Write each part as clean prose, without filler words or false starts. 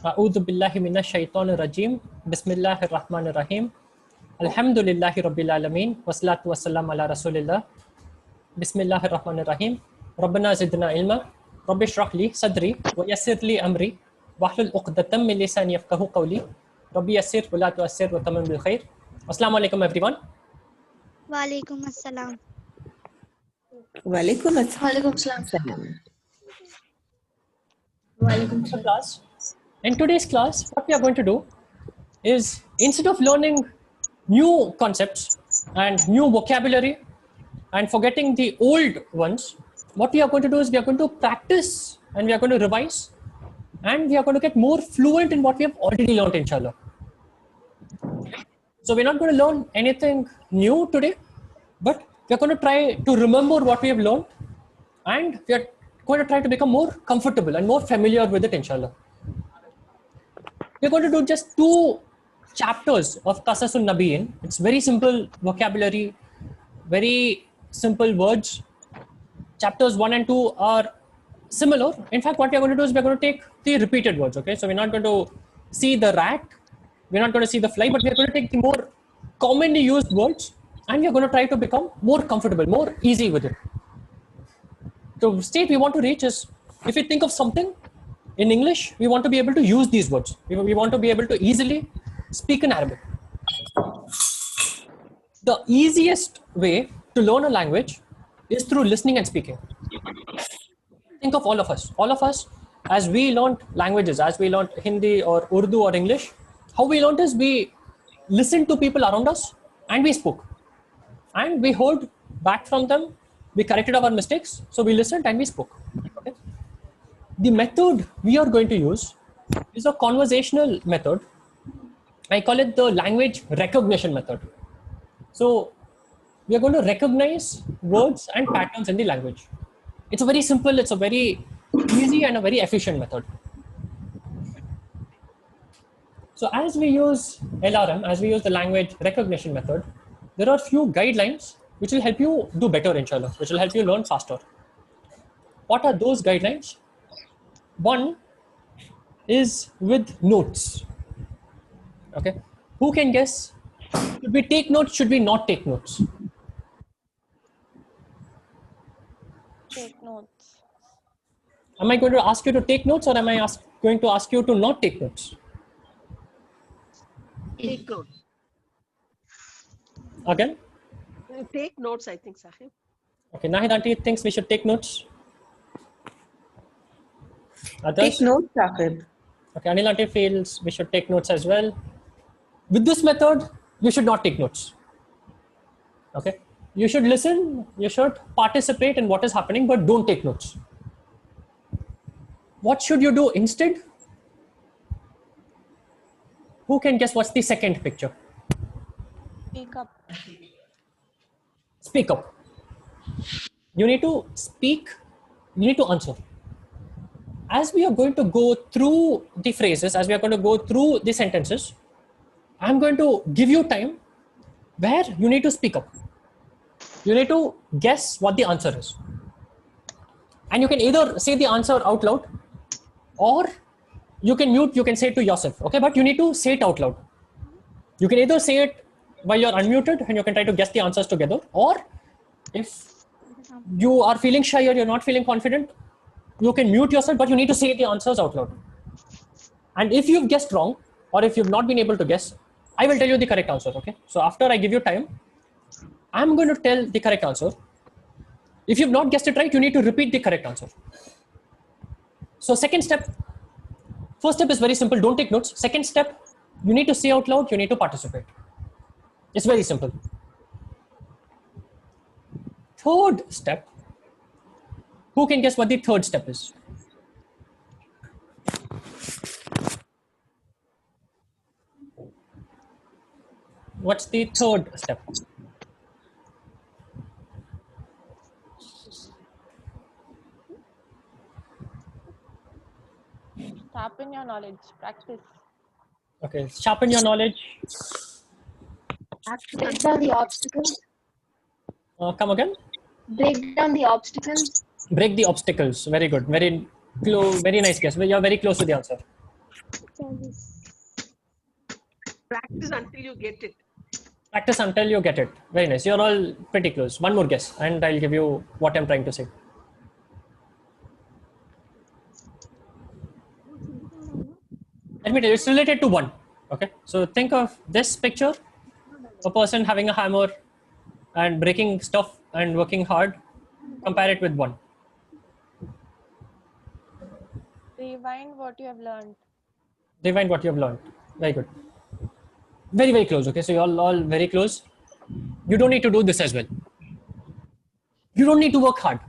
A'udhu billahi minash shaitanir rajim. Bismillahir rahmanir rahim. Alhamdulillahi rabbil alameen. Wassalatu wassalam ala rasulillah. Bismillahir rahmanir rahim. Rabbana zidna ilma. Rabbi shrah li sadri wa yassir li amri. Wahlul uqdatam min lisani yafqahu qawli. Rabbi yassir wa la tu'assir wa tamam bil khair. Assalamu alaikum everyone. Wa alaikum assalam. Walaikum assalam. Class. In today's class, what we are going to do is, instead of learning new concepts and new vocabulary and forgetting the old ones, what we are going to do is we are going to practice and we are going to revise and we are going to get more fluent in what we have already learned, inshallah. So we're not going to learn anything new today, but we're going to try to remember what we have learned and we are going to try to become more comfortable and more familiar with it, inshallah. We're going to do just 2 chapters of Qasasun Nabiyin. It's very simple vocabulary, very simple words. Chapters 1 and 2 are similar. In fact, what we're going to do is we're going to take the repeated words, okay? So we're not going to see the rat, we're not going to see the fly, but we're going to take the more commonly used words and we're going to try to become more comfortable, more easy with it. The state we want to reach is, if we think of something in English, we want to be able to use these words. We want to be able to easily speak in Arabic. The easiest way to learn a language is through listening and speaking. Think of all of us. All of us, as we learned languages, as we learned Hindi or Urdu or English, how we learned is we listened to people around us and we spoke. And we heard back from them, we corrected our mistakes, so we listened and we spoke. Okay? The method we are going to use is a conversational method. I call it the language recognition method. So we are going to recognize words and patterns in the language. It's a very simple, it's a very easy and a very efficient method. So as we use LRM, as we use the language recognition method, there are few guidelines which will help you do better, inshallah, which will help you learn faster. What are those guidelines? One is with notes. Okay, who can guess? Should we take notes? Should we not take notes? Take notes. Am I going to ask you to take notes or am I going to ask you to not take notes? Take notes. Again? Take notes, I think, Saqib. Okay, Nahid auntie thinks we should take notes. Others? Take notes, Saqib. Okay, Anil auntie feels we should take notes as well. With this method, you should not take notes. Okay, you should listen, you should participate in what is happening, but don't take notes. What should you do instead? Who can guess what's the second picture? Speak up. Speak up. You need to speak, you need to answer. As we are going to go through the phrases, as we are going to go through the sentences, I'm going to give you time where you need to speak up. You need to guess what the answer is. And you can either say the answer out loud or you can mute, you can say it to yourself. Okay, but you need to say it out loud. You can either say it while you're unmuted and you can try to guess the answers together, or if you are feeling shy or you're not feeling confident, you can mute yourself, but you need to say the answers out loud. And if you've guessed wrong, or if you've not been able to guess, I will tell you the correct answer, okay? So after I give you time, I'm going to tell the correct answer. If you've not guessed it right, you need to repeat the correct answer. So second step, first step is very simple, don't take notes. Second step, you need to say out loud, you need to participate. It's very simple. Third step, who can guess what the third step is? What's the third step? Sharpen your knowledge. Practice. Okay, sharpen your knowledge. Break down the obstacles. Come again? Break down the obstacles. Break the obstacles. Very good. Very nice guess. You're very close to the answer. Practice until you get it. Practice until you get it. Very nice. You're all pretty close. One more guess, and I'll give you what I'm trying to say. Let me tell you, it's related to one. Okay. So think of this picture: a person having a hammer and breaking stuff and working hard. Compare it with one. Rewind what you have learned. Rewind what you have learned. Very good. Very, very close. Okay. So you're all very close. You don't need to do this as well. You don't need to work hard.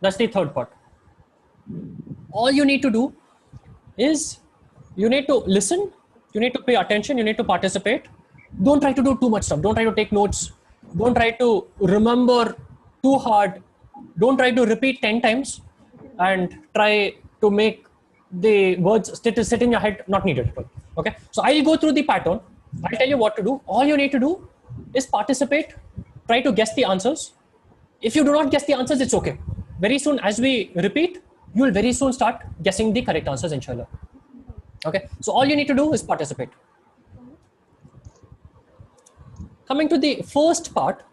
That's the third part. All you need to do is you need to listen, you need to pay attention, you need to participate. Don't try to do too much stuff. Don't try to take notes. Don't try to remember too hard. Don't try to repeat 10 times and try to make the words sit in your head. Not needed. Okay. So I'll go through the pattern. I'll tell you what to do. All you need to do is participate. Try to guess the answers. If you do not guess the answers, it's okay. Very soon, as we repeat, you will very soon start guessing the correct answers, inshallah. Okay, so all you need to do is participate. Coming to the first part,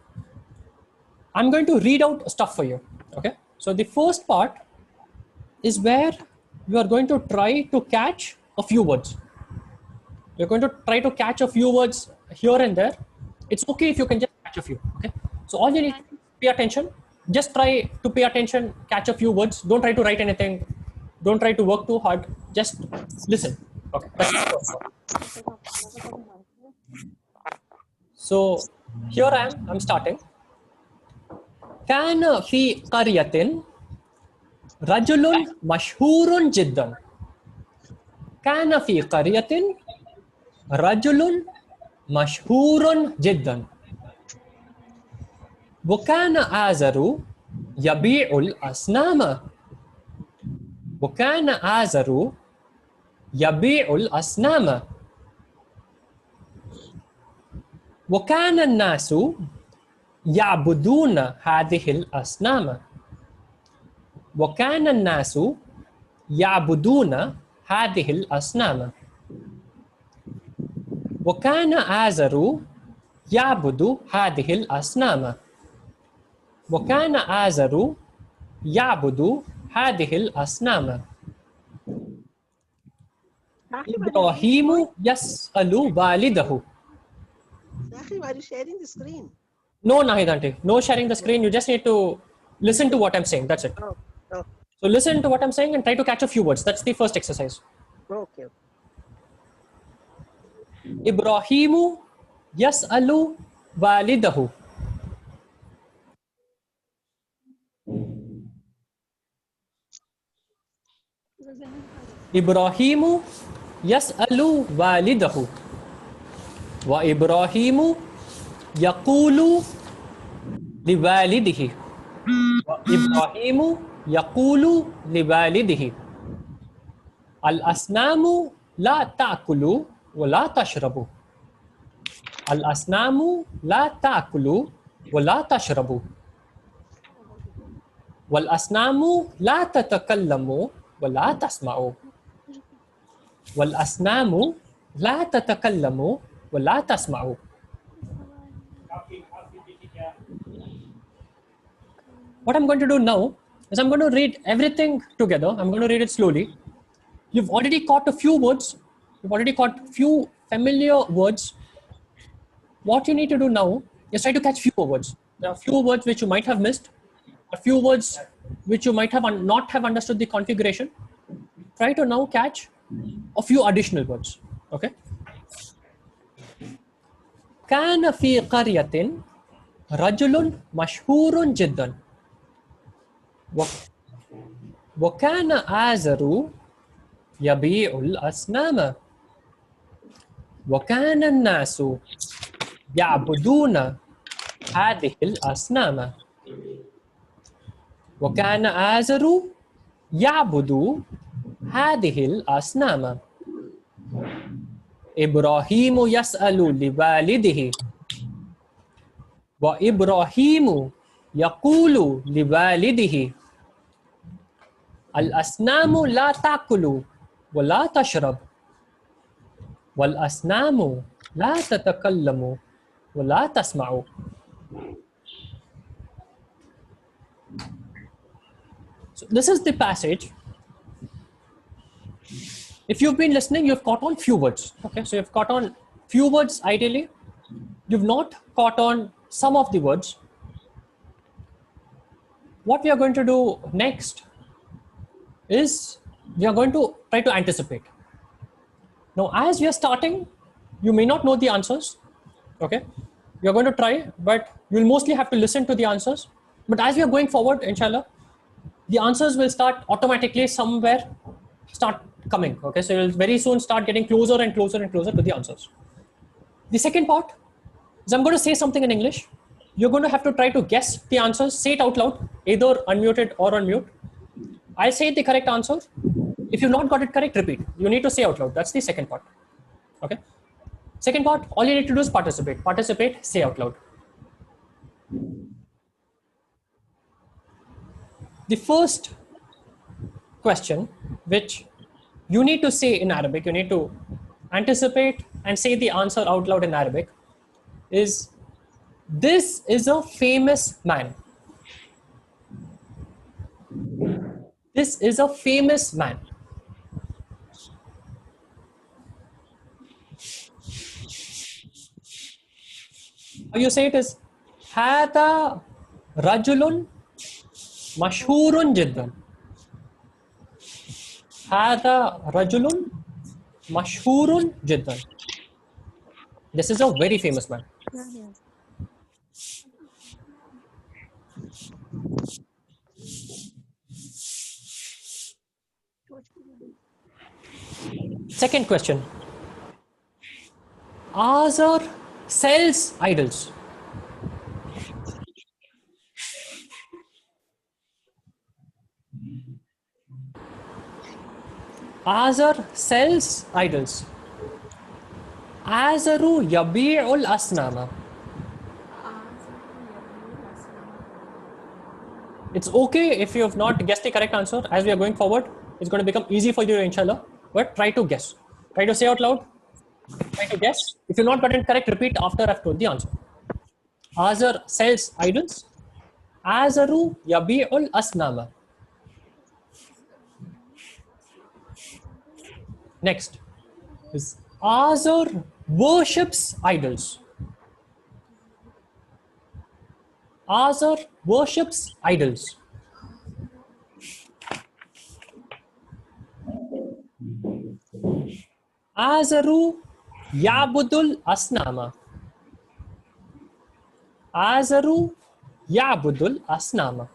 I'm going to read out stuff for you. Okay, so the first part is where you are going to try to catch a few words. You're going to try to catch a few words here and there. It's okay if you can just catch a few. Okay, so all you need to pay attention. Just try to pay attention, catch a few words. Don't try to write anything. Don't try to work too hard. Just listen. Okay. That's the first one. So here I am. I'm starting. كان في قرية رجل مشهور جدا. كان في قرية رجل مشهور جدا. وكان آزر يبيع الأصنام. وكان آزر يبيع الأصنام. وكان الناس يعبدون هذه الأصنام. وكان الناس يعبدون هذه الأصنام. وكان آزر يعبد هذه الأصنام. وكان آزر يعبد هذه الأصنام. إبراهيم يسأل والده. Saqib, are you sharing the screen? No, Nahidante. No sharing the screen. You just need to listen to what I'm saying. That's it. Oh, oh, So listen to what I'm saying and try to catch a few words. That's the first exercise. okay. إبراهيم يسأل والده. إبراهيم يسأل والده. وإبراهيم يقول لوالده. وإبراهيم يقول لوالده الأصنام لا تأكل ولا تشرب. الأصنام لا تأكل ولا تشرب. والأصنام لا تتكلم ولا تسمع. والأصنام لا تتكلم ولا تسمع. What I'm going to do now is I'm going to read everything together. I'm going to read it slowly. You've already caught a few words. You've already caught few familiar words. What you need to do now is try to catch fewer words. There are few words which you might have missed, a few words which you might have not have understood the configuration. Try to now catch a few additional words. Okay. كان في قرية رجل مشهور جدا. وكان آزر يبيع الأصنام. وكان الناس يعبدون هذه الأصنام. وكان آزر يعبد هذه الأصنام. إبراهيم يسأل لوالده. وإبراهيم يقول لوالده الأصنام لا تأكل ولا تشرب. والأصنام لا تتكلم ولا تسمع. So this is the passage. If you've been listening, you've caught on few words. Okay, so you've caught on few words ideally. You've not caught on some of the words. What we are going to do next is we are going to try to anticipate. Now, as we are starting, you may not know the answers. Okay, you're going to try, but you'll mostly have to listen to the answers. But as we are going forward, inshallah, the answers will start automatically somewhere start coming. Okay, so you'll very soon start getting closer and closer and closer to the answers. The second part is I'm going to say something in English. You're going to have to try to guess the answers, say it out loud, either unmuted or on mute. I'll say the correct answer. If you've not got it correct, repeat. You need to say out loud. That's the second part. Okay. Second part, all you need to do is participate. Participate, say out loud. The first question, which you need to say in Arabic, you need to anticipate and say the answer out loud in Arabic, is this is a famous man. This is a famous man. How you say it is هذا رجل مشهور جدا. هذا رجل مشهور جدا. This is a very famous man. Second question. Azar sells idols. Azar sells idols. Azaru yabi'ul asnama. It's okay if you have not guessed the correct answer. As we are going forward, it's going to become easy for you, inshallah. But try to guess. Try to say out loud. Try to guess. If you've not gotten it correct, repeat after I've told the answer. Azar sells idols. Azaru yabi'ul asnama. Next is Azar worships idols. Azar worships idols. Azaru yabudul asnama. Azaru yabudul asnama.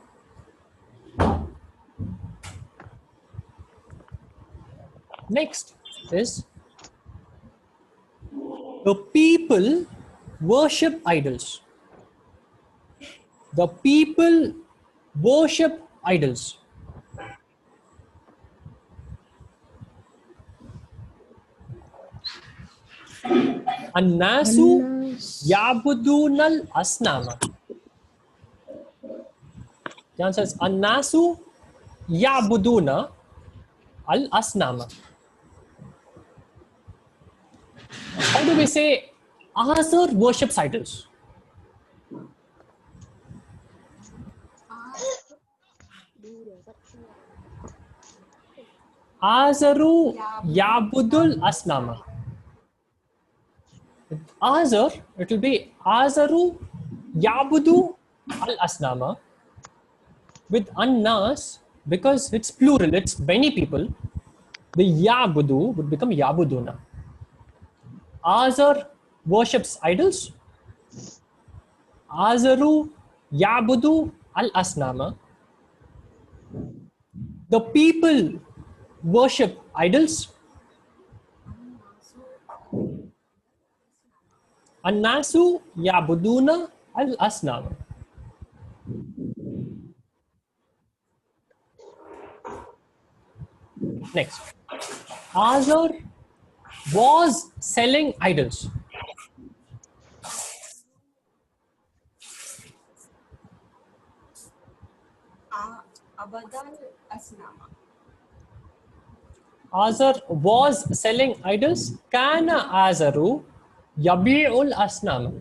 Next is the people worship idols. The people worship idols. Annasu yabudunal asnama. The answer is Annasu yabuduna al asnama. How do we say Azar worships idols? Azaru yabudul asnama. Azar, it will be Azaru yabudu al asnama. With annas, because it's plural, it's many people, the yabudu would become yabuduna. Azar worships idols. Azaru yabudu al asnama. The people worship idols. Annasu yabuduna al asnama. Next, Azar was selling idols. Azar was selling idols. Kana Azaru yabi'ul asnama.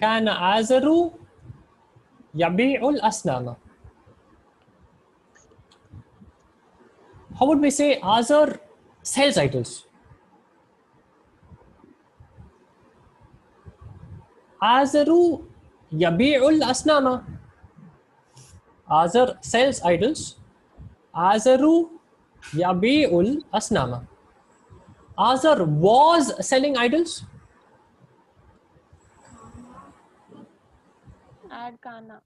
Kana Azaru yabi'ul asnama. How would we say Azar sells idols? Azaru yabi'ul asnama. Azar sells idols. Azaru yabi'ul asnama. Azar was selling idols. Add kana.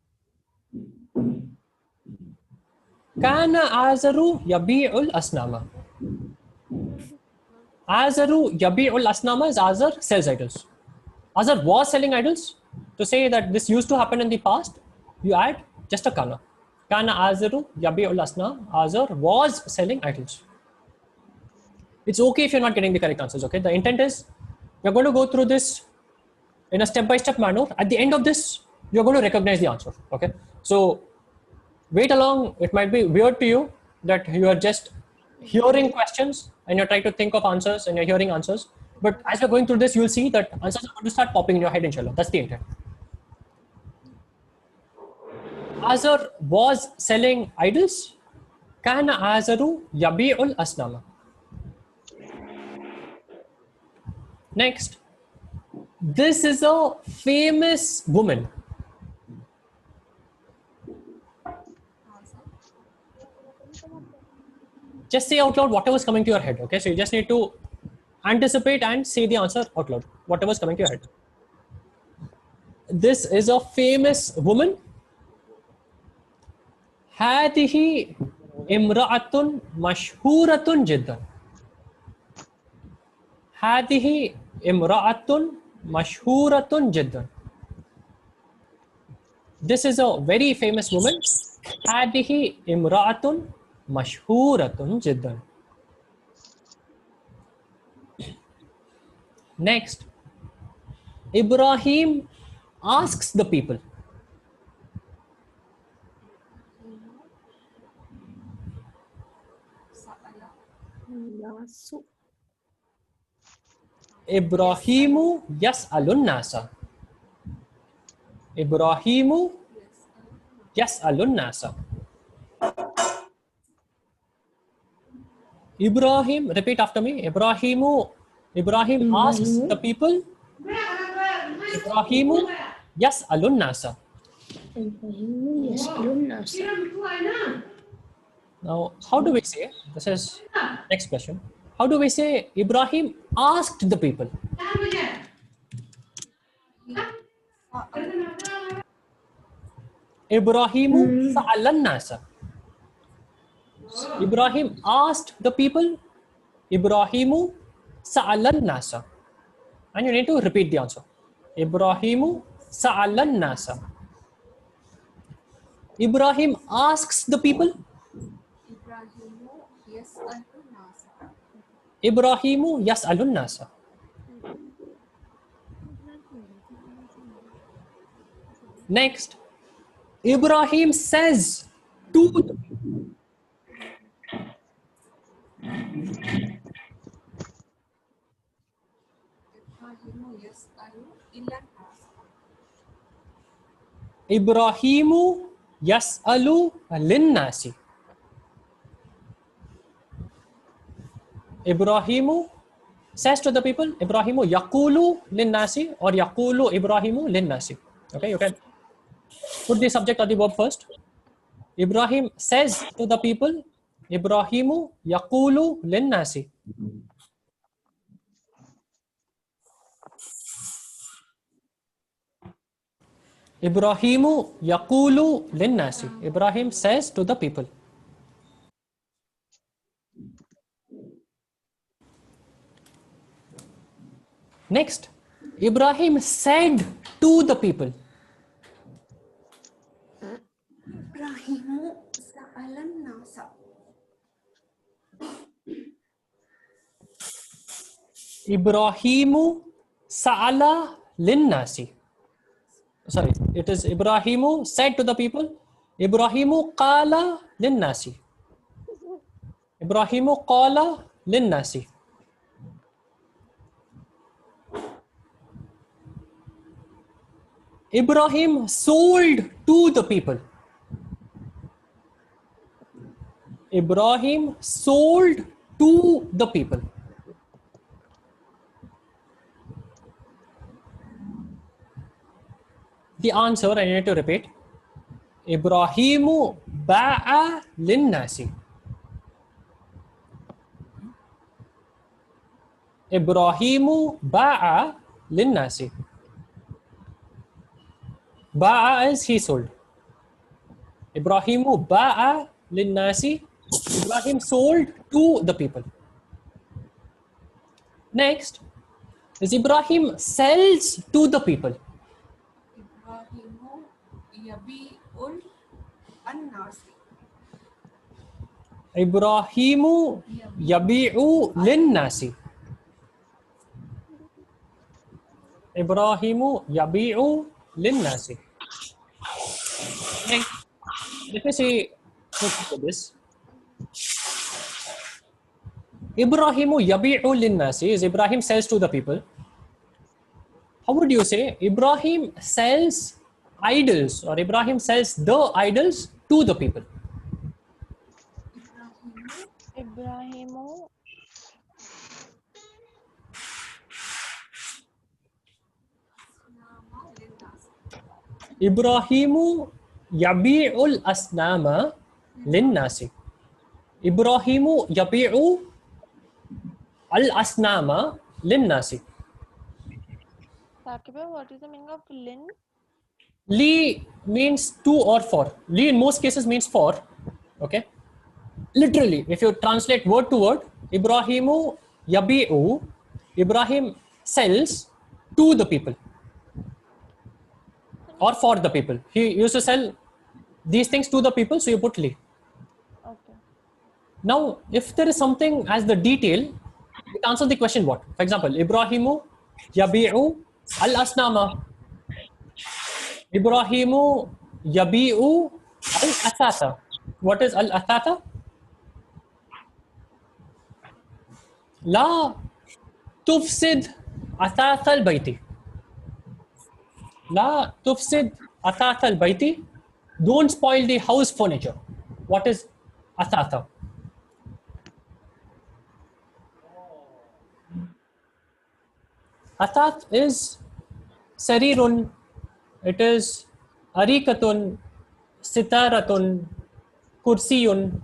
Kana Azaru yabi'ul asnama. Azaru yabi'ul asnama is Azar sells idols. Azar was selling idols. To say that this used to happen in the past, you add just a kana. Kana Azaru yabi'ul asnam. Azar was selling idols. It's okay if you're not getting the correct answers. Okay, the intent is we're going to go through this in a step-by-step manner. At the end of this, you're going to recognize the answer. Okay, so wait along. It might be weird to you that you are just hearing questions and you're trying to think of answers and you're hearing answers. But as we're going through this, you'll see that answers are going to start popping in your head, inshallah. That's the intent. Azar was selling idols. Kana Azaru yabi'ul asnama. Next, this is a famous woman. Just say out loud whatever's coming to your head. Okay, so you just need to anticipate and say the answer out loud, whatever's coming to your head. This is a famous woman. هذه امرأة مشهورة جدا. هذه امرأة مشهورة جدا. This is a very famous woman. هذه امرأة مشهورة جدا. Next, Ibrahim asks the people. Ibrahimu yas'alun nasa. Ibrahimu yas'alun nasa. Ibrahim, repeat after me. Ibrahim asks the people. Ibrahimu yas'alun nasa. Now, how do we say? This is next question. How do we say Ibrahim asked the people? Ibrahimu sa'alan nasa. Ibrahim asked the people. Ibrahimu sa'alan nasa. And you need to repeat the answer. Ibrahimu sa'alan nasa. Ibrahim asks the people. Ibrahimu yas'alun nasa. Next, Ibrahim says to the people. Ibrahimu yas'alu linnasi. Ibrahimu says to the people. Ibrahimu yaqulu linnasi or yaqulu Ibrahimu linnasi. Okay, you can put the subject or the verb first. Ibrahim says to the people. Ibrahimu yaqulu linnasi. Ibrahimu yaqulu linnasi. Ibrahim says to the people. Next, Ibrahim said to the people. Ibrahimu sa'alan nasa. Ibrahimu sa'ala linnasi. Sorry, it is Ibrahimu said to the people. Ibrahimu qala linnasi. Ibrahimu qala linnasi. Ibrahim sold to the people. Ibrahim sold to the people. The answer, I need to repeat. Ibrahimu ba'a linnasi. Ibrahimu ba'a linnasi. Ba'a is he sold. Ibrahimu ba'a linnasi. Ibrahim sold to the people. Next is Ibrahim sells to the people. Ibrahimu yabi'ul an-nasi. Ibrahimu yabi'u linnasi. Ibrahimu yabi'u linnasi. Okay. Let me see this. Ibrahimu yabi'u linnasi is Ibrahim sells to the people. How would you say Ibrahim sells idols, or Ibrahim sells the idols to the people? Ibrahimu Ibrahimu yabi'ul asnama linnasi. Ibrahimu yabi'u al-asnama linnasi. Saqib, what is the meaning of lin? Li means to or for. Li in most cases means for. Okay. Literally, if you translate word to word, Ibrahimu yabi'u, Ibrahim sells to the people or for the people. He used to sell these things to the people, so you put li. Okay. Now, if there is something as the detail, it answers the question what? For example, Ibrahimu yabi'u al-asnama. Ibrahimu yabi'u al-athata. What is al-athata? La tufsid athata al-bayti. La tufsid athata al-bayti. Don't spoil the house furniture. What is athata? Athat is sarirun, it is arikatun, sitaratun, kursiyun.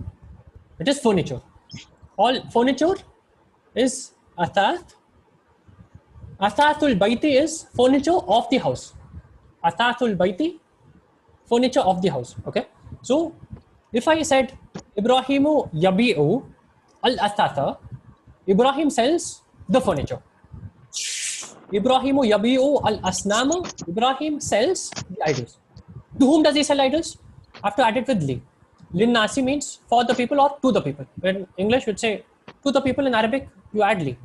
It is furniture. All furniture is athat. Athatul baiti is furniture of the house. Athatul baiti, furniture of the house. Okay. So if I said Ibrahimu yabi'u al-athata, Ibrahim sells the furniture. Ibrahimu yabi'u al-asnama, Ibrahim sells the idols. To whom does he sell idols? I have to add it with li. Linnasi means for the people or to the people. In English, you'd say to the people. In Arabic, you add li.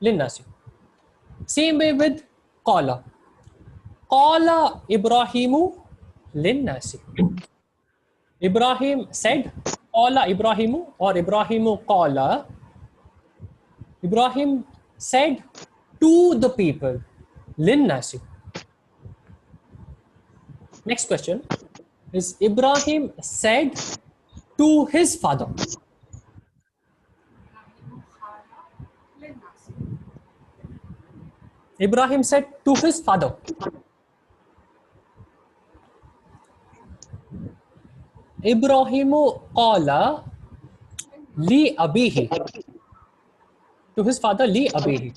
Linnasi. Same way with qala. Qala Ibrahimu linnasi. Ibrahim said, qala Ibrahimu, or Ibrahimu qala. Ibrahim said to the people, linnasi. Next question is Ibrahim said to his father. Ibrahim said to his father. Ibrahimu qala li abihi. To his father, li abihi.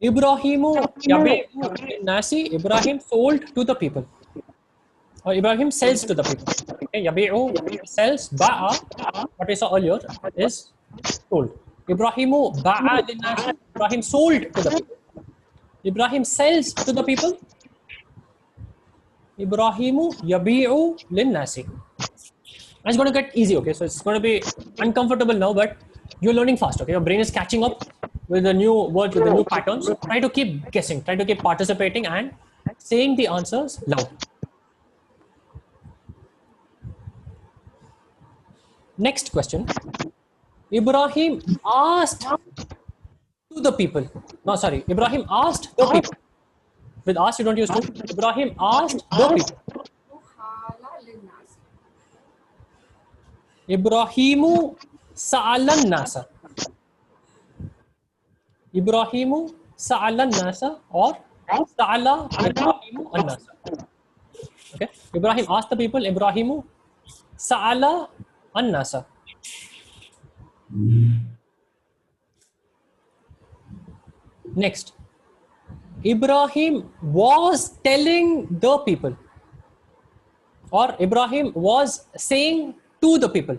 Ibrahimu yabi'u nasi. Ibrahim sold to the people. Or Ibrahim sells to the people. Okay, yabi'u sells, ba'a, what we saw earlier, is sold. Ibrahimu ba'a linnasi. Ibrahim sold to the people. Ibrahim sells to the people. Ibrahimu yabi'u linnasi. It's going to get easy, okay? So it's going to be uncomfortable now, but you're learning fast, okay? Your brain is catching up with the new words, with the new patterns. Try to keep guessing, try to keep participating and saying the answers loud. Next question. Ibrahim asked to the people. No, sorry. Ibrahim asked the people. With asked, you don't use to. Ibrahim asked the people. وقال للناس. Ibrahimu sa'alan nasa. Ibrahimu sa'alan nasa or sa'ala Ibrahimu an nasa. Okay. Ibrahim asked the people. Ibrahimu sa'ala an nasa. Next. Ibrahim was telling the people, or Ibrahim was saying to the people.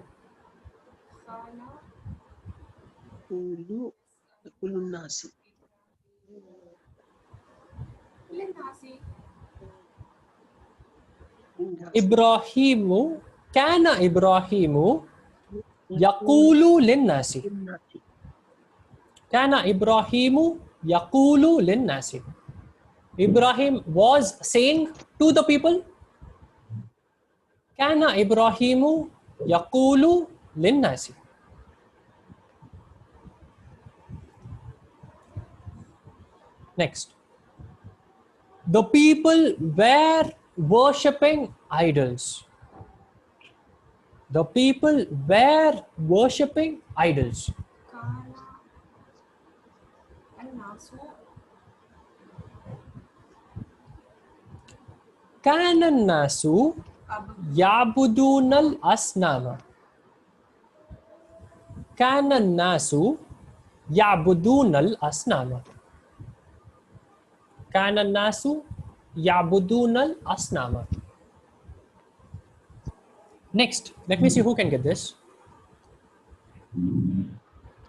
قال كل الناس للناس. Ibrahimu kana Ibrahimu yaqulu linnasi. Kana Ibrahimu yaqulu linnasi. Ibrahim was saying to the people. Kana Ibrahimu yaqulu linnasi. Next. The people were worshipping idols. The people were worshipping idols. كان الناس كان الناس يعبدون الأصنام. كان الناس يعبدون الأصنام. كان الناس يعبدون الأصنام. Next, let me see who can get this.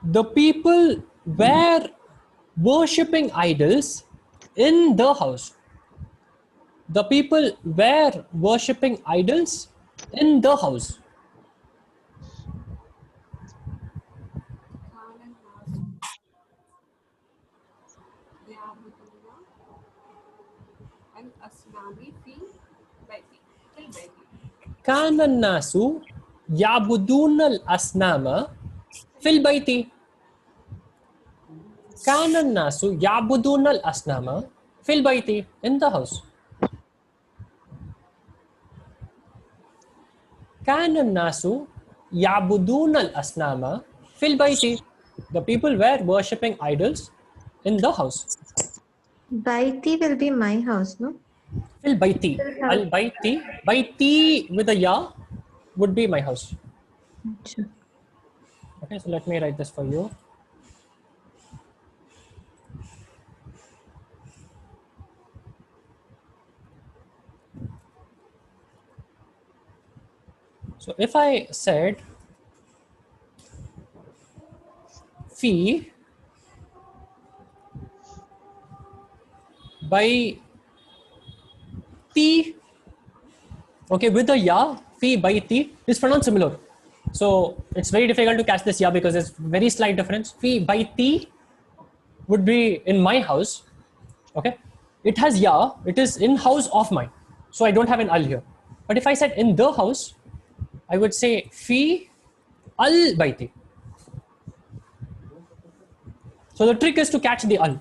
The people were worshipping idols in the house. The people were worshipping idols in the house. كان الناس يعبدون الأصنام في البيت. كان الناس يعبدون الأصنام في البيت. كان الناس يعبدون الأصنام في البيت, in the house. كان الناس يعبدون الأصنام في البيت. The people were worshipping idols in the house. Baiti will be my house, no? في البيت. البيت. بيتي with a ya would be my house. Sure. Okay, so let me write this for you. So if I said fee by T, okay, with the ya, fee by T is pronounced similar. So it's very difficult to catch this ya because there's very slight difference. Fee by T would be in my house. Okay, it has ya, it is in house of mine. So I don't have an al here. But if I said in the house, I would say fi al baiti. So the trick is to catch the al.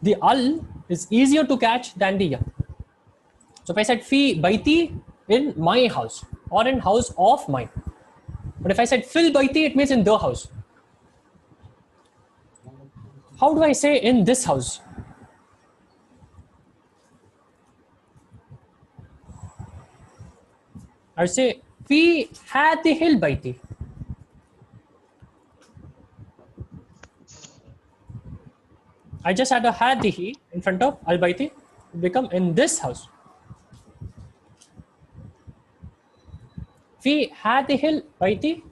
The al is easier to catch than the ya. So if I said fi baiti, in my house or in house of mine. But if I said fil baiti, it means in the house. How do I say in this house? I would say fi hadihil baiti. I just had a hadihi in front of al baiti, it become in this house. Fi hadihil baiti,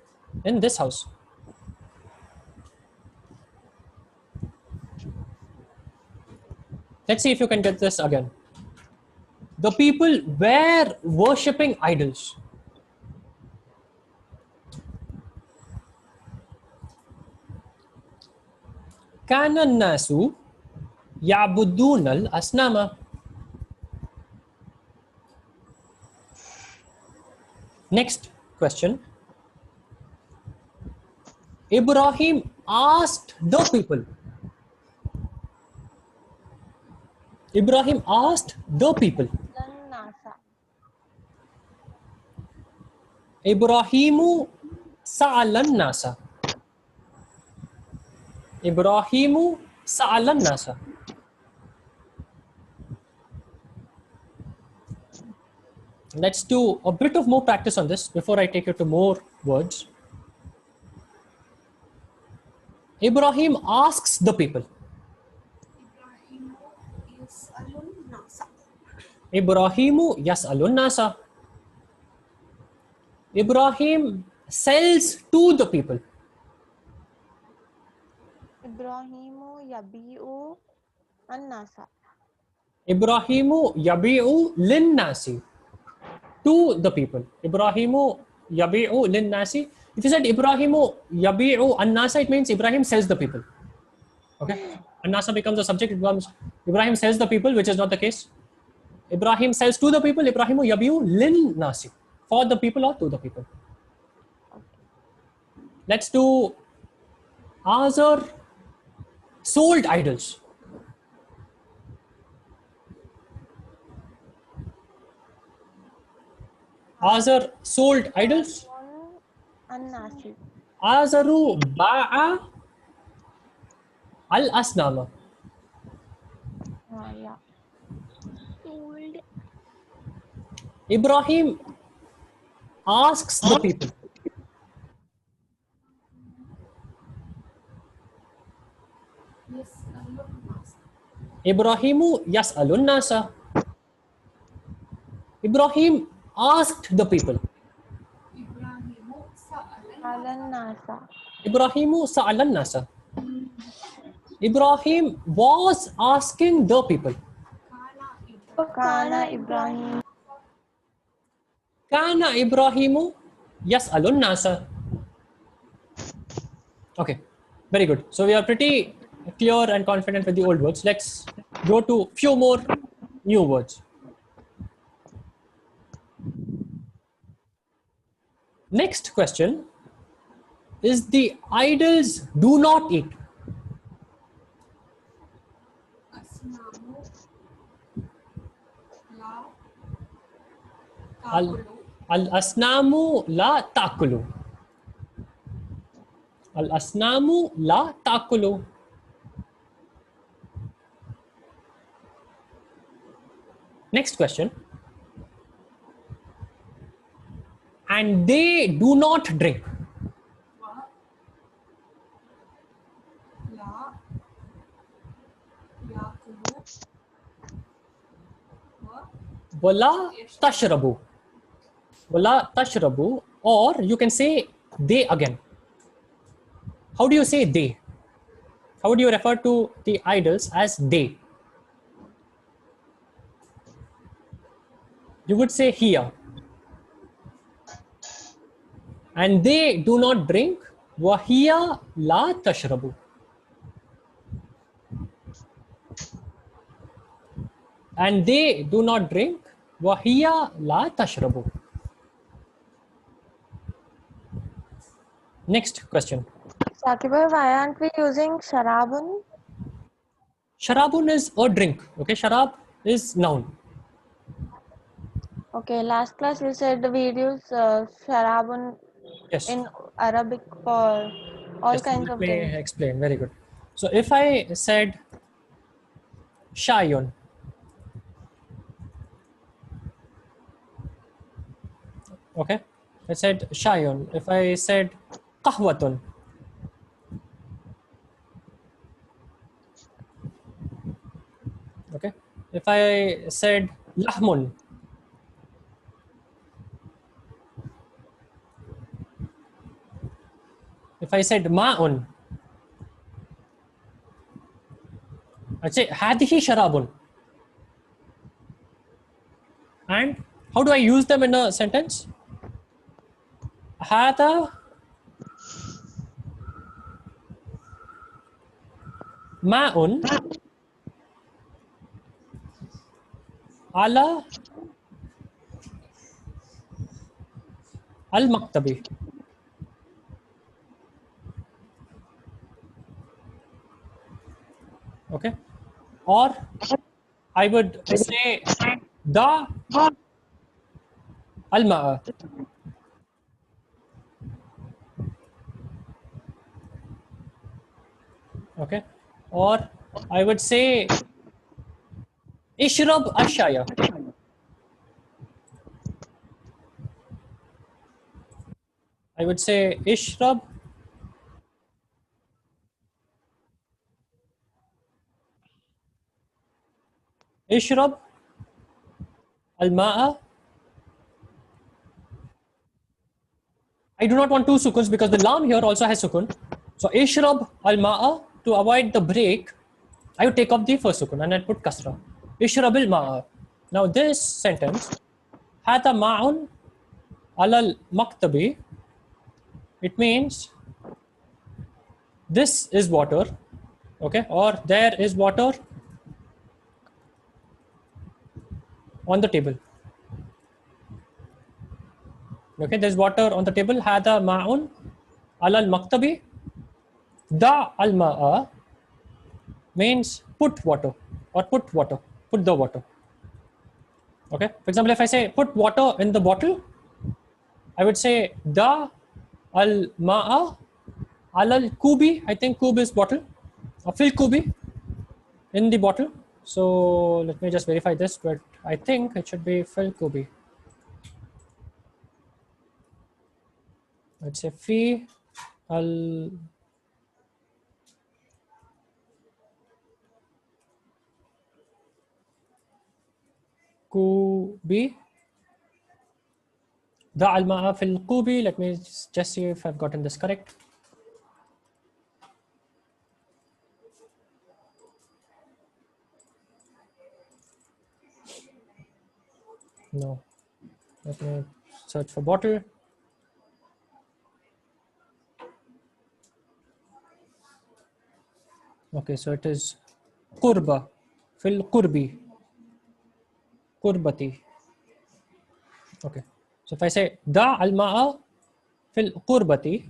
in this house. Let's see if you can get this again. The people were worshipping idols. كان الناس يعبدون الأصنام. Next question. Ibrahim asked the people. Ibrahim asked the people. Lan nasa. Ibrahimu sa'alan nasa. Ibrahimu sa'alan nasa. Let's do a bit of more practice on this before I take you to more words. Ibrahim asks the people. Ibrahimu yas'alun nasa. Ibrahim sells to the people. Ibrahimu yabi'u an nasa. Ibrahimu yabi'u lin nasi. To the people. Ibrahimu yabi'u lin nasi. If you said Ibrahimu yabi'u an nasa, it means Ibrahim sells the people. Okay? An nasa becomes a subject. It becomes Ibrahim sells the people, which is not the case. Ibrahim sells to the people. Ibrahimu yabi'u lin nasi. For the people or to the people. Let's do Azar sold idols. Azar sold idols. An nasi. Azaru ba'a al asnama. Yeah. Ibrahim asks the people. Ibrahimu yas'alun nasa. Ibrahim asked the people. Alan nasa. Ibrahimu sa'alan nasa. Ibrahim was asking the people. Kana Ibrahim. Kana Ibrahimu yas'alun nasa. Okay, very good. So we are pretty clear and confident with the old words. Let's go to few more new words. Next question is the idols do not eat. Al asnamu la takulu. Al asnamu la takulu. Next question. And they do not drink. Wala tashrabu. Wala tashrabu, or you can say they again. How do you say they? How would you refer to the idols as they? You would say here. And they do not drink. Wahiya la tashrabu. And they do not drink. Wahiya la tashrabu. Next question. Saqib, why aren't we using sharabun? Sharabun is a drink. Okay, sharab is noun. Okay, last class you said we use sharabun Yes. in Arabic for all Yes, kinds let of me things. explain. Very good. So if I said shayun, okay, I said shayun. If I said qahwatun, okay, if I said lahmun, if I said ma'un, I'd say hadihi sharabun. And how do I use them in a sentence? Hada ma'un ala al-maktabi. Okay, or I would say da al-ma'a. Okay, or I would say ishrab ash-shaya. I would say ishrab al-ma'a. I do not want two sukuns because the lam here also has sukun. So ishrab al-ma'a, to avoid the break, I would take off the first sukun and I'd put kasra. Ishrab al-ma'a. Now this sentence, hada ma'un alal maktabi, it means this is water, okay, or there is water on the table. Okay, there's water on the table. Hada ma'un alal maktabi. Da al ma'a means put water or put water, put the water. Okay, for example, if I say put water in the bottle, I would say da al ma'a alal kubi. I think kub is bottle, or fil kubi in the bottle. So let me just verify this, but I think it should be fil kubi. Let's say fi al kubi. Da al ma'a fil kubi. Let me just see if I've gotten this correct. No. Let me search for bottle. Okay, so it is qurba, fil qurbi, qurbati. Okay, so if I say da al ma'a fil qurbati,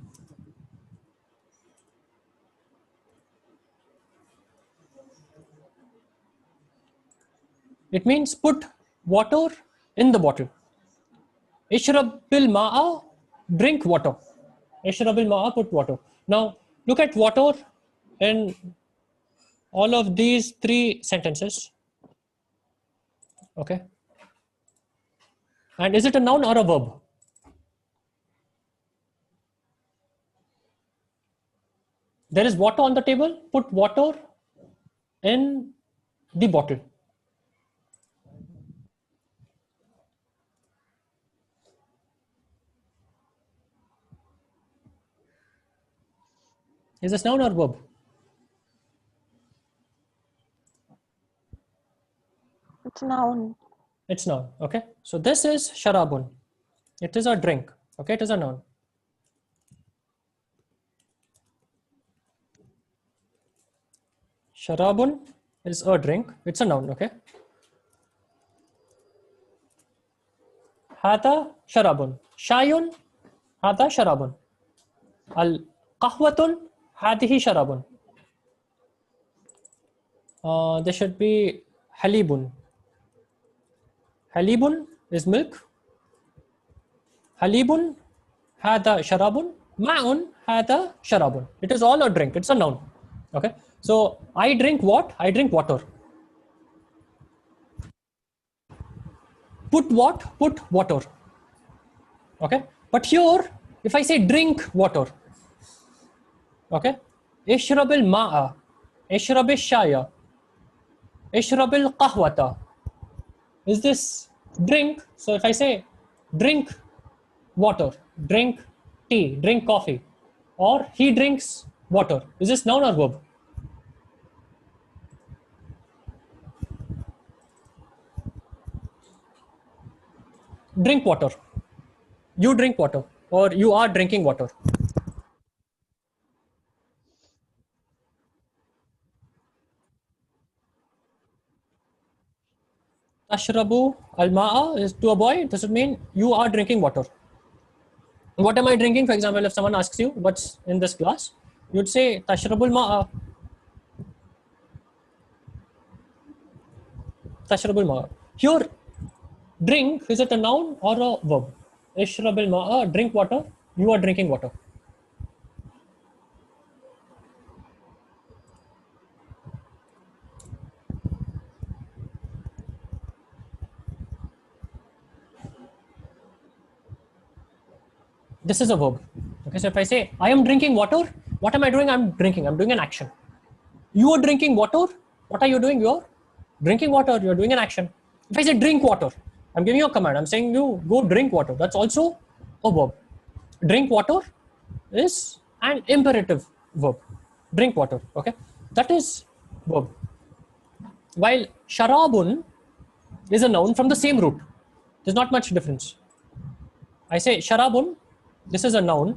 it means put water in the bottle. Ishrab bil ma'a, drink water. Ishrab bil ma'a, put water. Now look at water in all of these three sentences. Okay, and is it a noun or a verb? There is water on the table, put water in the bottle. Is this noun or verb? It's noun. It's noun. Okay, so this is sharabun. It is a drink. Okay, it is a noun. Sharabun is a drink. It's a noun. Okay. Hada sharabun. Shayun. Hada sharabun. Al qahwatun. Hadihi sharabun. There should be halibun. Halibun is milk. Halibun. Hada sharabun. Ma'un. Hada sharabun. It is all a drink. It's a noun. Okay. So I drink what? I drink water. Put what? Put water. Okay. But here, if I say drink water, okay, ishrabil ma'a, ishrabil shaya, ishrabil qahwata. Is this drink? So if I say drink water, drink tea, drink coffee, or he drinks water, is this noun or verb? Drink water. You drink water, or you are drinking water. Tashrabu al-ma'a is to a boy. Does it mean you are drinking water? What am I drinking? For example, if someone asks you what's in this glass, you'd say tashrabul ma'a. tashrabul ma'a. Here, drink, is it a noun or a verb? Ishrabil ma'a, drink water. You are drinking water. This is a verb. Okay, so if I say I am drinking water, what am I doing? I'm drinking. I'm doing an action. You are drinking water. What are you doing? You're drinking water. You're doing an action. If I say drink water, I'm giving you a command. I'm saying you go drink water. That's also a verb. Drink water is an imperative verb. Drink water. Okay, that is verb. While sharabun is a noun from the same root. There's not much difference. I say sharabun. This is a noun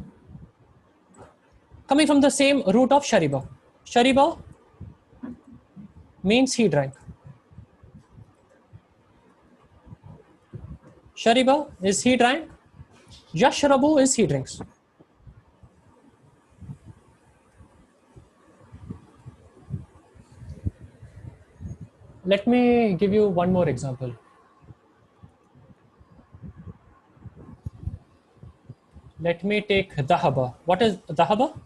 coming from the same root of shariba. Shariba means he drank. Shariba is he drank. Yashrabu is he drinks. Let me give you one more example. Let me take dhahaba. What is dhahaba?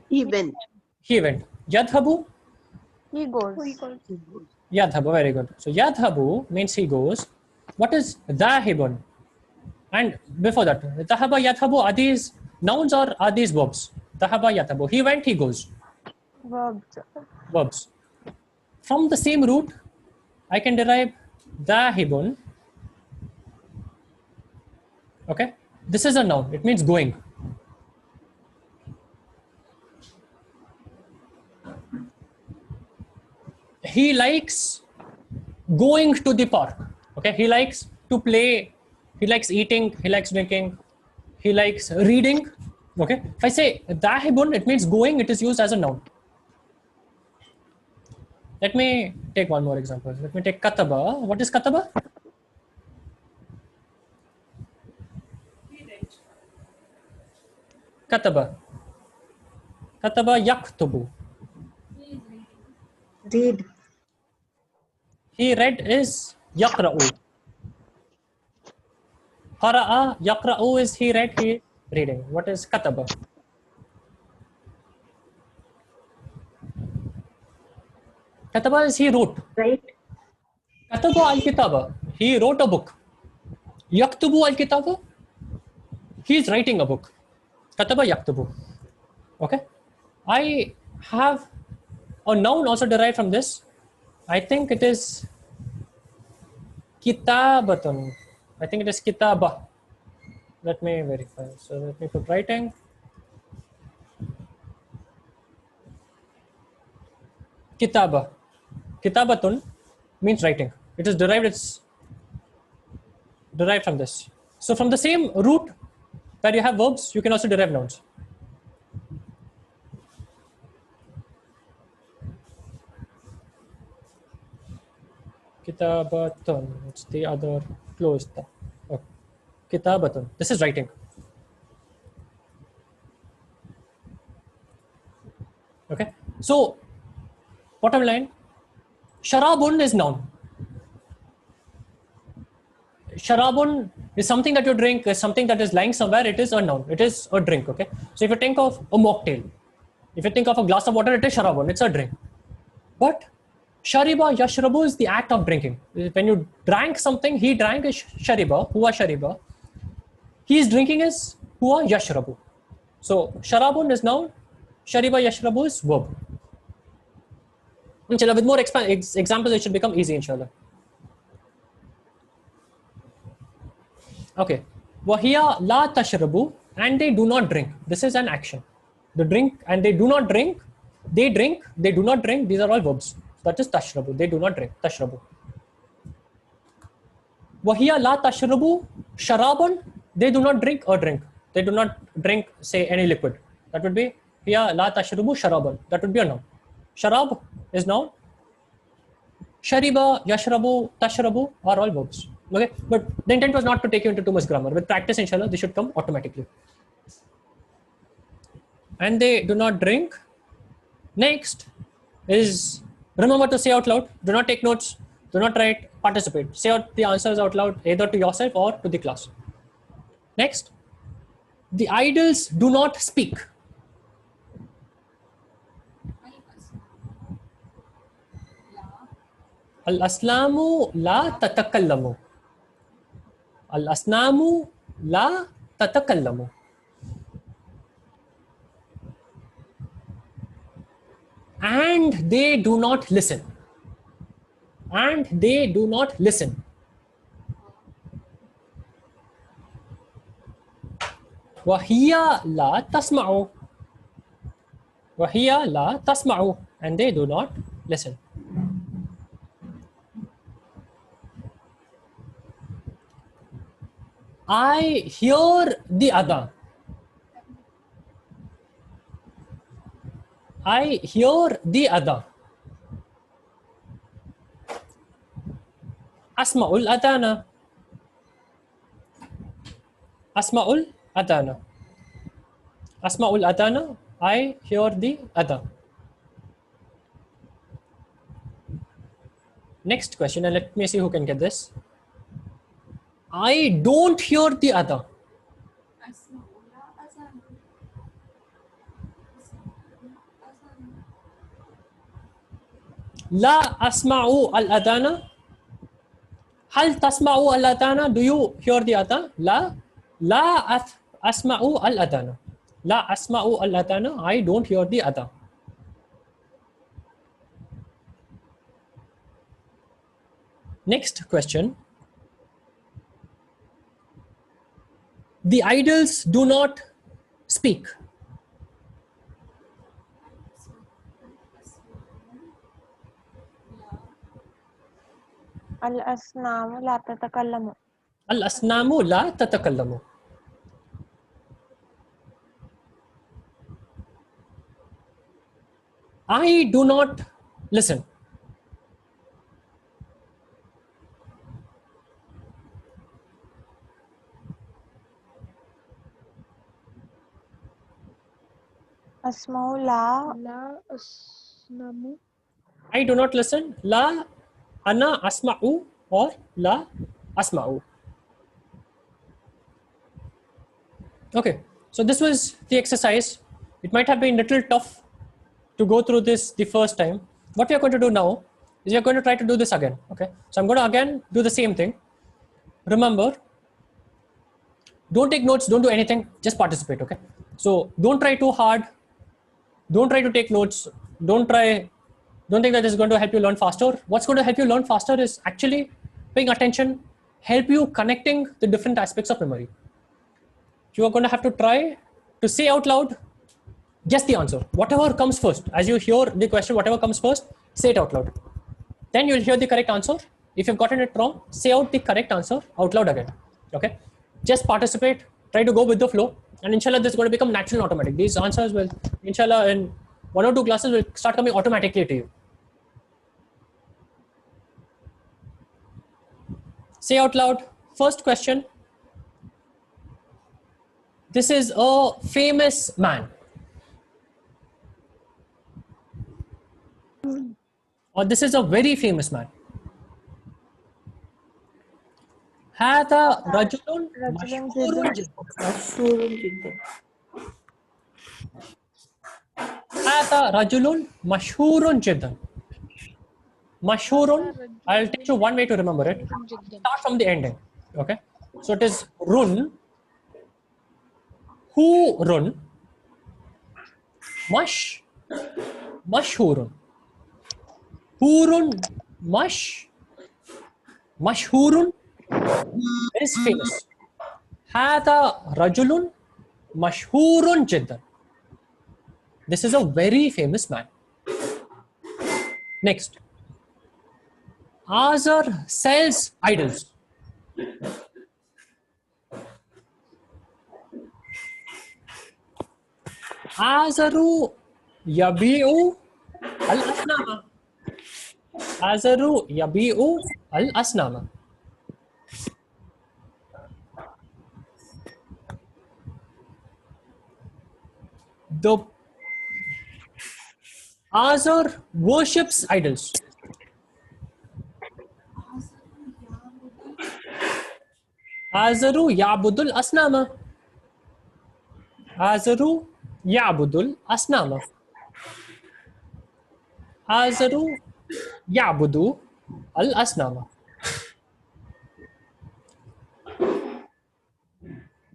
He went. He went. Yadhabu? He goes. Yadhabu, very good. So yadhabu means he goes. What is dhahibun? And before that, dhahaba, yadhabu, are these nouns or are these verbs? Dhahaba, yadhabu. He went, he goes. Verbs. Verbs. From the same root, I can derive dhahibun. Okay, this is a noun. It means going. He likes going to the park. Okay, he likes to play. He likes eating. He likes drinking. He likes reading. Okay, if I say dhahibun, it means going. It is used as a noun. Let me take one more example. Let me take kataba. What is kataba? Kataba. Kataba yaktubu. Read. He read is yaqra'u. Qara'a, yaqra'u is he read, he reading. What is kataba? Kataba is he wrote. Right. Kataba al-kitaba. He wrote a book. Yaktubu al-kitaba. He is writing a book. Kataba yaktubu. Okay. I have a noun also derived from this. I think it is kitabatun. I think it is kitaba. Let me verify. So let me put writing. Kitaba. Kitabatun means writing. It is derived. It's derived from this. So from the same root where you have verbs, you can also derive nouns. Kitabatun. It's the other closed. Okay. Kitabatun. This is writing. Okay. So, bottom line, sharabun is noun. Sharabun is something that you drink, is something that is lying somewhere. It is a noun. It is a drink. Okay. So, if you think of a mocktail, if you think of a glass of water, it is sharabun. It's a drink. But shariba, yashrabu is the act of drinking. When you drank something, he drank is shariba, huwa shariba. He is drinking is huwa yashrabu. So sharabun is noun, shariba yashrabu is verb. Inshallah, with more examples, it should become easy, inshallah. Okay. Wahiya la tashrabu, and they do not drink. This is an action. The drink and they do not drink. They drink, they do not drink. These are all verbs. That is tashrabu. They do not drink. Tashrabu. Wahiya la tashrabu sharabun. They do not drink or drink. They do not drink, say, any liquid. That would be hiya la tashrabu sharabun. That would be a noun. Sharab is noun. Shariba, yashrabu, tashrabu are all verbs. Okay, but the intent was not to take you into too much grammar. With practice, inshallah, this should come automatically. And they do not drink. Next, is remember to say out loud. Do not take notes. Do not write. Participate. Say out the answers out loud, either to yourself or to the class. Next, the idols do not speak. Al-aslamu la tatakallamu. Al-asnamu la tatakallamu. And they do not listen. And they do not listen. وهي لا تسمع. وهي لا تسمع. And they do not listen. I hear the other. I hear the other. Asma'ul adana. Asma'ul adana. Asma'ul adana. I hear the other. Next question, and let me see who can get this. I don't hear the other. La asma'u al-adana. Hal tasma'u al-adana? Do you hear the adhan? La asma'u al-adana. La asma'u al-adana. I don't hear the adhan. Next question. The idols do not speak. الأصنام لا تتكلم. Al-asnamu la tatakallamu. I do not listen. أسمع لا لا أسلم. I do not listen. La ana asma'u or la asma'u. Okay, so this was the exercise. It might have been a little tough to go through this the first time. What we are going to do now is we are going to try to do this again. Okay, so I'm going to again do the same thing. Remember, don't take notes, don't do anything, just participate. Okay, so don't try too hard. Don't try to take notes. Don't think that this is going to help you learn faster. What's going to help you learn faster is actually paying attention, help you connecting the different aspects of memory. You are going to have to try to say out loud, guess the answer. Whatever comes first, as you hear the question, whatever comes first, say it out loud. Then you'll hear the correct answer. If you've gotten it wrong, say out the correct answer out loud again. Okay? Just participate, try to go with the flow, and inshallah, this is going to become natural and automatic. These answers will, inshallah, in 1 or 2 classes will start coming automatically to you. Say out loud. First question. This is a famous man. Or this is a very famous man. هذا رجل مشهور جدا. مشهور جدا. هذا رجل مشهور جدا. مشهور. I'll teach you one way to remember it. Start from the ending. Okay. So it is run. Who run? مشهور. Hurun مشهور is famous. هذا رجل مشهور جدا. This is a very famous man. Next. Azar sells idols. Azaru yabi'u al-asnama. Azaru yabi'u al-asnama. Azar worships idols. Azaru ya'budul asnama. Azaru ya'budul asnama. Azaru ya'budu al asnama.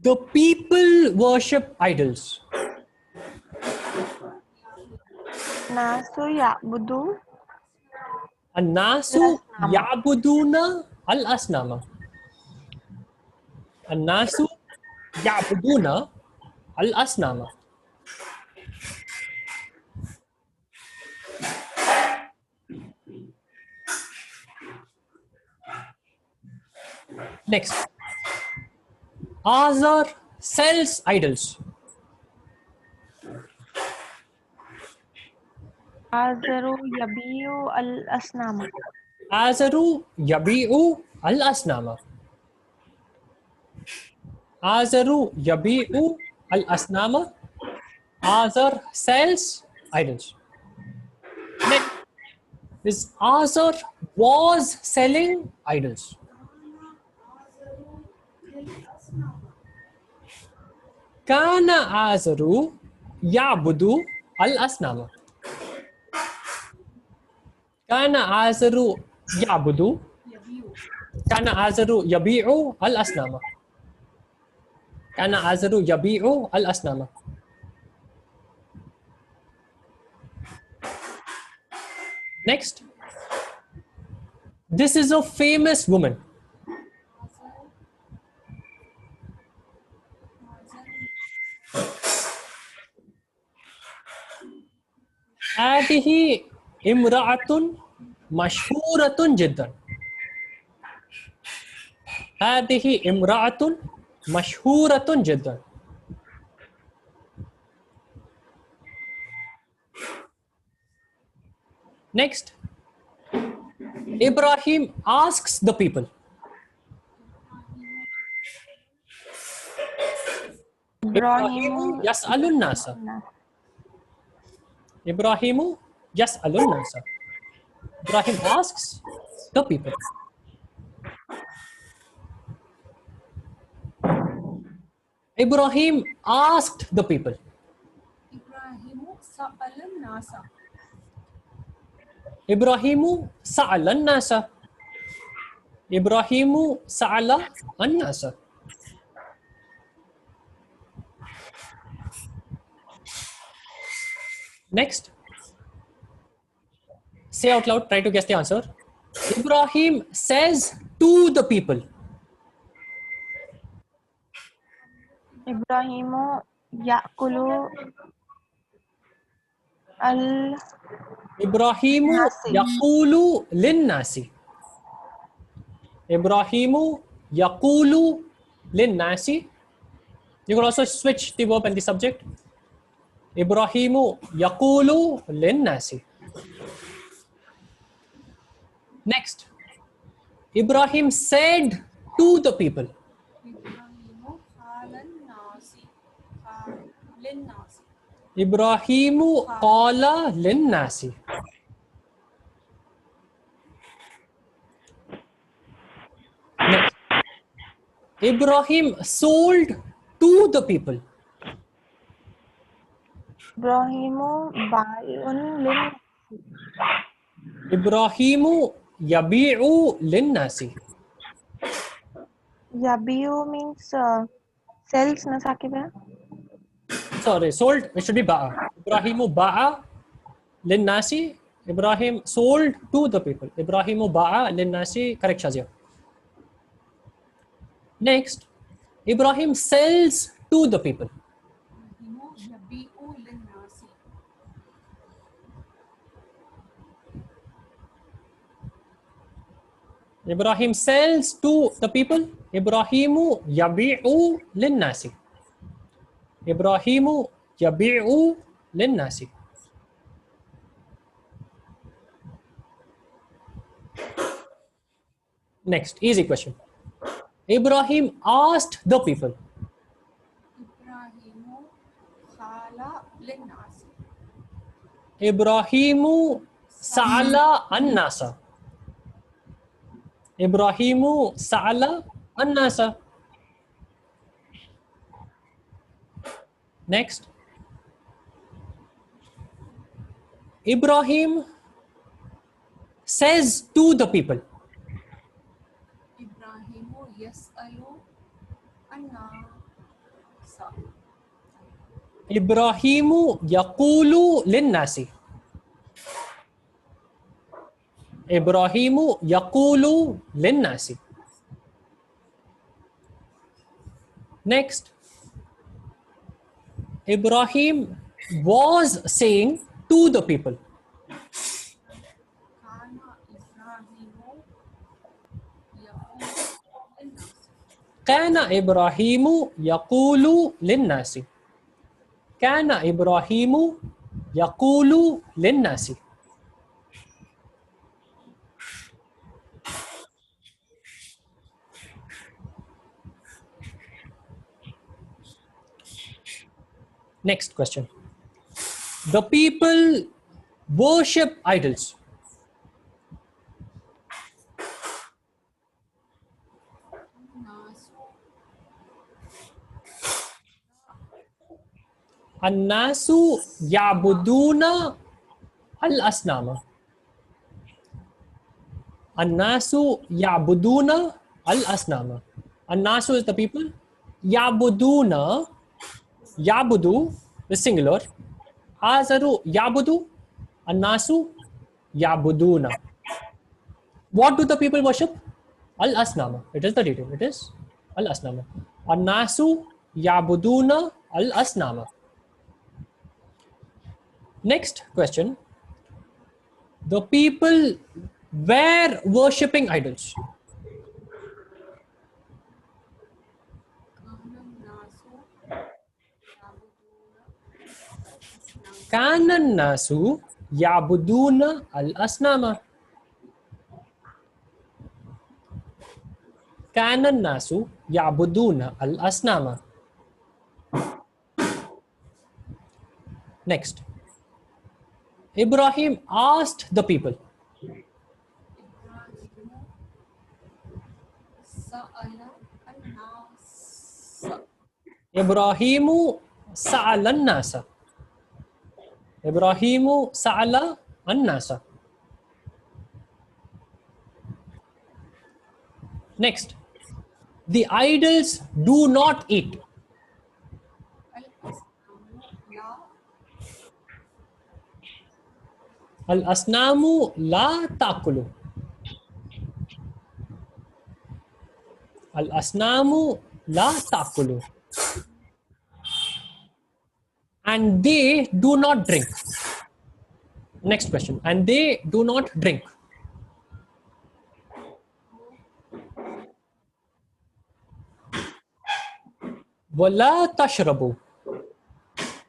The people worship idols. Nasu ya'budu An-nasu al-asnama. ya'buduna al asnama. An-nasu ya'buduna al asnama. Next, Azar sells idols. Azaru yabiu al-asnama. Azaru yabi'u al asnama. Azaru yabi'u al asnama. Azar sells idols. Next is Azar was selling idols. Kana Azaru ya'budu al asnama. Kana Azaru ya'budu. Kana Azaru yabi'u al asnama. Kana Azaru yabi'u al asnama. Next, this is a famous woman. هذه امرأة مشهورة جدا. هذه امرأة مشهورة جدا. Next, Ibrahim asks the people. Ibrahimu yas'alun nasa. Ibrahimu yas'alun nasa. Ibrahim asks the people. Ibrahim asked the people. Ibrahimu sa'alan nasa. Ibrahimu sa'alan nasa. Ibrahimu sa'ala an-nasa. Next, say out loud, try to guess the answer. Ibrahim says to the people. Ibrahimu ya'kulu al Ibrahimu Nasi. yaqulu lin-nasi. Ibrahimu yaqulu lin-nasi. You can also switch the verb and the subject. Ibrahimu yaqulu lin-nasi. Next, Ibrahim said to the people. Ibrahimu halan nasi. Halin nasi. Ibrahimu qala lin-nasi. Next, Ibrahim sold to the people. Ibrahimu bai'un lin Ibrahimu yabi'u lin-nasi. yabiu means sells na Saqib hai? Sorry, sold, it should be ba'a. Ibrahimu ba'a lin-nasi. Ibrahim sold to the people. Ibrahimu ba'a lin-nasi. Correct, Shazia. Next, Ibrahim sells to the people. Ibrahimu yabi'u lin nasi. Ibrahim sells to the people. Ibrahimu yabi'u lin-nasi. Ibrahimu yabi'u lin-nasi. Next, easy question. Ibrahim asked the people. Ibrahimu hala lin nasi. Ibrahimu sa'ala an-nasa. Ibrahimu sa'ala an-nasa. Next. Ibrahim says to the people. Ibrahimu yas'alu an-nasa. Ibrahimu yaqulu lin-nasi. Ibrahimu yaqulu lin-nasi. Next. Ibrahim was saying to the people. Kana Ibrahimu yaqulu lin-nasi. كان إبراهيم يقول للناس. Next question. The people worship idols. الناس يعبدون الأصنام. الناس يعبدون الأصنام. الناس is the people. يعبدون, يعبدو is singular. آزرو يعبدو. الناس يعبدون. What do the people worship? Al-Asnama. It is the detail. It is Al-Asnama. الناس يعبدون الأصنام. Next question. The people were worshipping idols. كان الناس يعبدون الأصنام. كان الناس يعبدون الأصنام. Next. Ibrahim asked the people. Ibrahimu sa'ala an-nasa. Ibrahimu sa'ala an-nasa. Next. The idols do not eat. Al-asnamu la ta'kulu. Al-asnamu la ta'kulu. And they do not drink. Next question. And they do not drink. Wala tashrabu.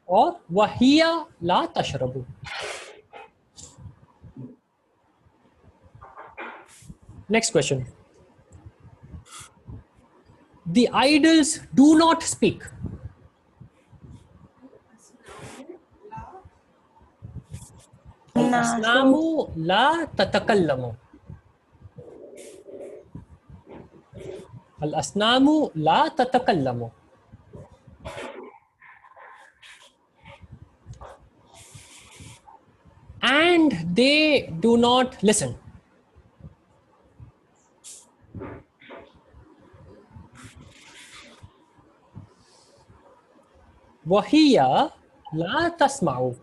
Or wahiya la tashrabu. Next question. The idols do not speak. Al-asnamu la tatakallamu. Al-asnamu la tatakallamu. And they do not listen. Wahiya la tasma'u.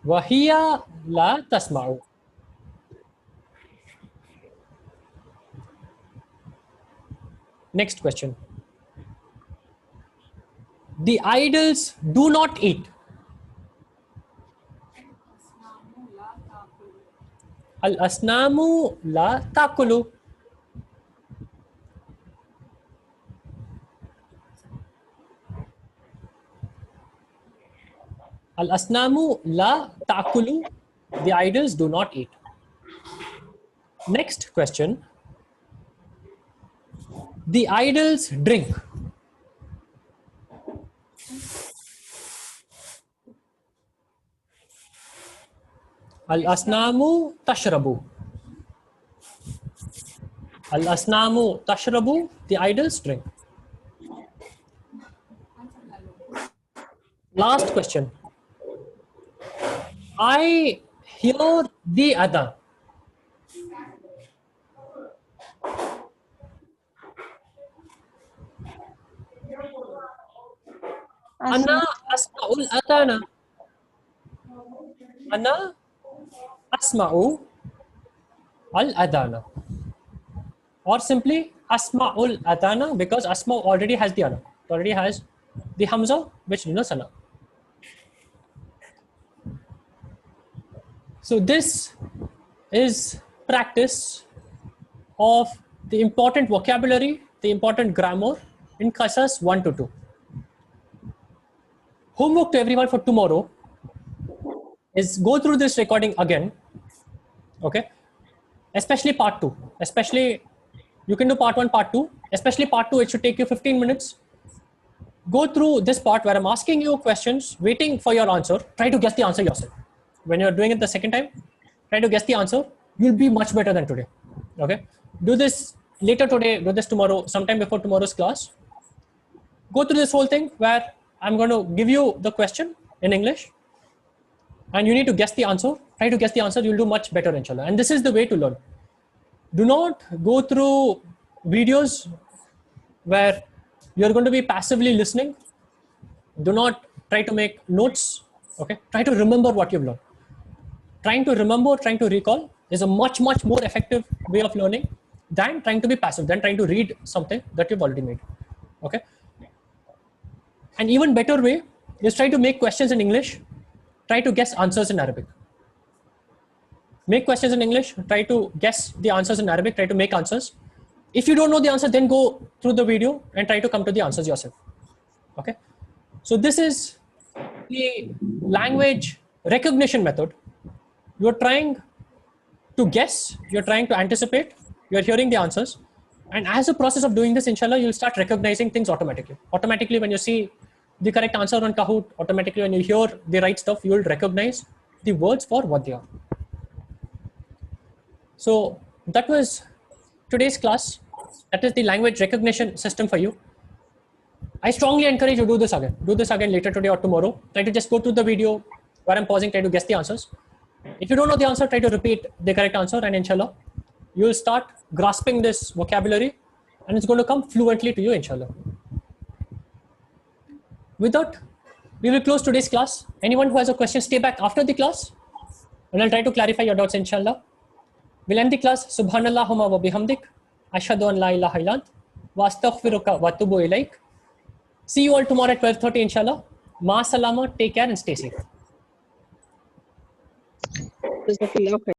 Wahiya la tasma'u. Next question. The idols do not eat. Al-asnamu la ta'kulu. Al-asnamu la ta'kulu. The idols do not eat. Next question. The idols drink. Al-asnamu tashrabu. Al-asnamu tashrabu. The idols drink. Last question. I hear the adhan. Ana asma'ul adhana. Ana asma'u al-adhana. Or simply asma'ul adhana, because asma already has the ana. It already has the hamza, which denotes ana. So this is practice of the important vocabulary, the important grammar in Qasas 1 to 2. Homework to everyone for tomorrow is go through this recording again, okay? Especially part 2. Especially, you can do part 1, part 2. Especially part 2, it should take you 15 minutes. Go through this part where I'm asking you questions, waiting for your answer. Try to guess the answer yourself. When you're doing it the second time, try to guess the answer. You'll be much better than today, okay? Do this later today, do this tomorrow, sometime before tomorrow's class. Go through this whole thing where I'm going to give you the question in English and you need to guess the answer. Try to guess the answer, you'll do much better, inshallah. And this is the way to learn. Do not go through videos where you're going to be passively listening. Do not try to make notes, okay? Try to remember what you've learned. Trying to remember, trying to recall is a much, much more effective way of learning than trying to be passive, than trying to read something that you've already made, okay? An even better way is try to make questions in English, try to guess answers in Arabic. Make questions in English, try to guess the answers in Arabic, try to make answers. If you don't know the answer, then go through the video and try to come to the answers yourself, okay? So this is the language recognition method. You're trying to guess, you're trying to anticipate, you're hearing the answers. And as a process of doing this, inshallah, you'll start recognizing things automatically. Automatically, when you see the correct answer on Kahoot, automatically when you hear the right stuff, you will recognize the words for what they are. So that was today's class. That is the language recognition system for you. I strongly encourage you to do this again. Do this again later today or tomorrow. Try to just go through the video where I'm pausing, try to guess the answers. If you don't know the answer, try to repeat the correct answer, and inshallah, you will start grasping this vocabulary and it's going to come fluently to you, inshallah. With that, we will close today's class. Anyone who has a question, stay back after the class and I'll try to clarify your doubts, inshallah. We'll end the class. Subhanallahumma wa bihamdik. Ashhadu an la ilaha illa ant. Wa astaghfiruka wa atubu ilaik. See you all tomorrow at 12:30, inshallah. Ma salama, take care and stay safe. Jazakallah khair.